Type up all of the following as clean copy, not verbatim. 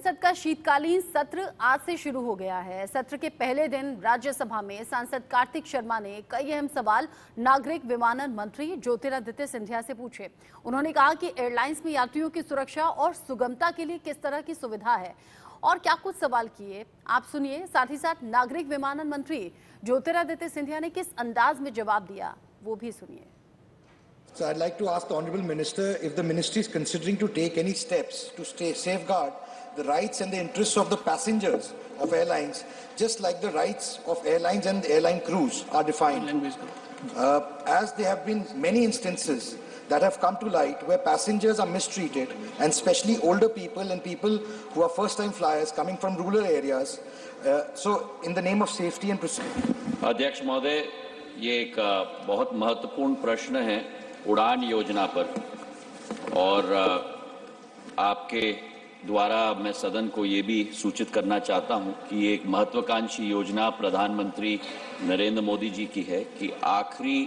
संसद का शीतकालीन सत्र आज से शुरू हो गया है। सत्र के पहले दिन राज्यसभा में सांसद कार्तिक शर्मा ने कई अहम सवाल नागरिक विमानन मंत्री ज्योतिरादित्य सिंधिया से पूछे। उन्होंने कहा कि एयरलाइंस में यात्रियों की सुरक्षा और सुगमता के लिए किस तरह की सुविधा है और क्या कुछ सवाल किए, आप सुनिए। साथ ही साथ नागरिक विमानन मंत्री ज्योतिरादित्य सिंधिया ने किस अंदाज में जवाब दिया, वो भी सुनिए। So I'd like to ask the Honourable Minister if the Ministry is considering to take any steps to safeguard the rights and the interests of the passengers of airlines, just like the rights of airlines and airline crews are defined. As there have been many instances that have come to light where passengers are mistreated, and especially older people and people who are first-time flyers coming from rural areas. So in the name of safety and procedure. अध्यक्ष महोदय, ये एक बहुत महत्वपूर्ण प्रश्न है उड़ान योजना पर, और आपके द्वारा मैं सदन को ये भी सूचित करना चाहता हूं कि ये एक महत्वाकांक्षी योजना प्रधानमंत्री नरेंद्र मोदी जी की है कि आखिरी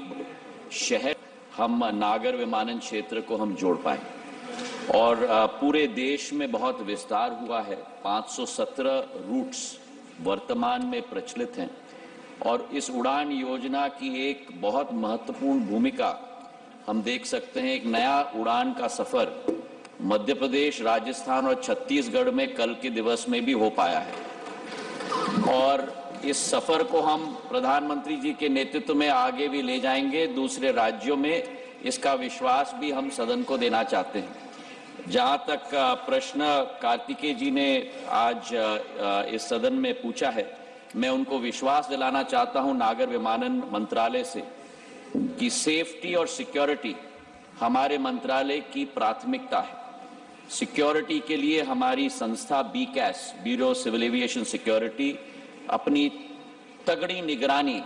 शहर हम नागर विमानन क्षेत्र को हम जोड़ पाए, और पूरे देश में बहुत विस्तार हुआ है। 517 रूट्स वर्तमान में प्रचलित हैं, और इस उड़ान योजना की एक बहुत महत्वपूर्ण भूमिका हम देख सकते हैं। एक नया उड़ान का सफर मध्य प्रदेश, राजस्थान और छत्तीसगढ़ में कल के दिवस में भी हो पाया है, और इस सफर को हम प्रधानमंत्री जी के नेतृत्व में आगे भी ले जाएंगे। दूसरे राज्यों में इसका विश्वास भी हम सदन को देना चाहते हैं। जहां तक प्रश्न कार्तिकेय जी ने आज इस सदन में पूछा है, मैं उनको विश्वास दिलाना चाहता हूं नागर विमानन मंत्रालय से कि सेफ्टी और सिक्योरिटी हमारे मंत्रालय की प्राथमिकता है। सिक्योरिटी के लिए हमारी संस्था बीकैस, ब्यूरो सिविल एविएशन सिक्योरिटी, अपनी तगड़ी निगरानी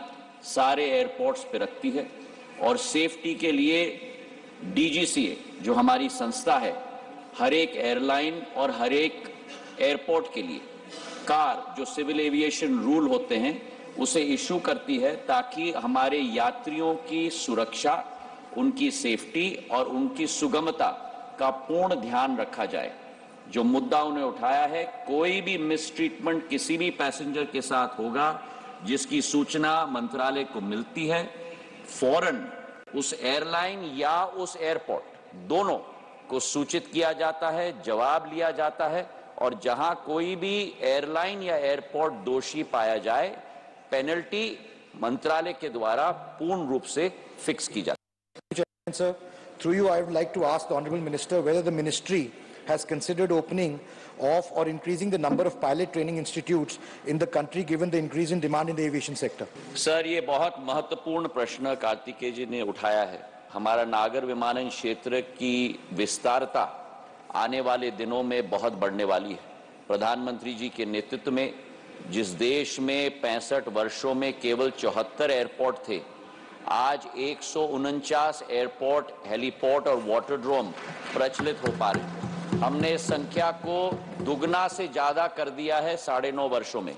सारे एयरपोर्ट्स पे रखती है, और सेफ्टी के लिए डीजीसीए जो हमारी संस्था है, हर एक एयरलाइन और हर एक एयरपोर्ट के लिए कार जो सिविल एविएशन रूल होते हैं उसे इशू करती है, ताकि हमारे यात्रियों की सुरक्षा, उनकी सेफ्टी और उनकी सुगमता का पूर्ण ध्यान रखा जाए। जो मुद्दा उन्हें उठाया है, कोई भी मिसट्रीटमेंट किसी भी पैसेंजर के साथ होगा जिसकी सूचना मंत्रालय को मिलती है, फौरन उस एयरलाइन या उस एयरपोर्ट दोनों को सूचित किया जाता है, जवाब लिया जाता है, और जहां कोई भी एयरलाइन या एयरपोर्ट दोषी पाया जाए, पेनल्टी मंत्रालय के द्वारा पूर्ण रूप से फिक्स की जाती है। Sir, through you, I would like to ask the Honourable Minister whether the Ministry has considered opening of or increasing the number of pilot training institutes in the country, given the increase in demand in the aviation sector. Sir, ये बहुत महत्वपूर्ण प्रश्न कार्तिकेय जी ने उठाया है। हमारा नागर विमानन क्षेत्र की विस्तारता आने वाले दिनों में बहुत बढ़ने वाली है। प्रधानमंत्री जी के नेतृत्व में जिस देश में 65 वर्षों में केवल 74 एयरपोर्ट थे, आज 149 एयरपोर्ट, हेलीपोर्ट और वाटरड्रोम प्रचलित हो पा रहे। हमने इस संख्या को दुगना से ज्यादा कर दिया है 9.5 वर्षों में,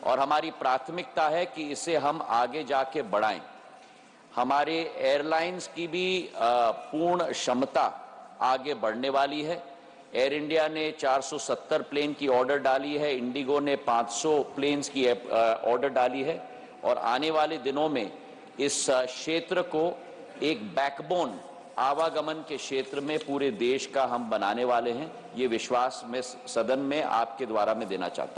और हमारी प्राथमिकता है कि इसे हम आगे जाके बढ़ाएं। हमारे एयरलाइंस की भी पूर्ण क्षमता आगे बढ़ने वाली है। एयर इंडिया ने 470 प्लेन की ऑर्डर डाली है, इंडिगो ने 500 प्लेन्स की ऑर्डर डाली है, और आने वाले दिनों में इस क्षेत्र को एक बैकबोन आवागमन के क्षेत्र में पूरे देश का हम बनाने वाले हैं। ये विश्वास मैं सदन में आपके द्वारा मैं देना चाहता हूं।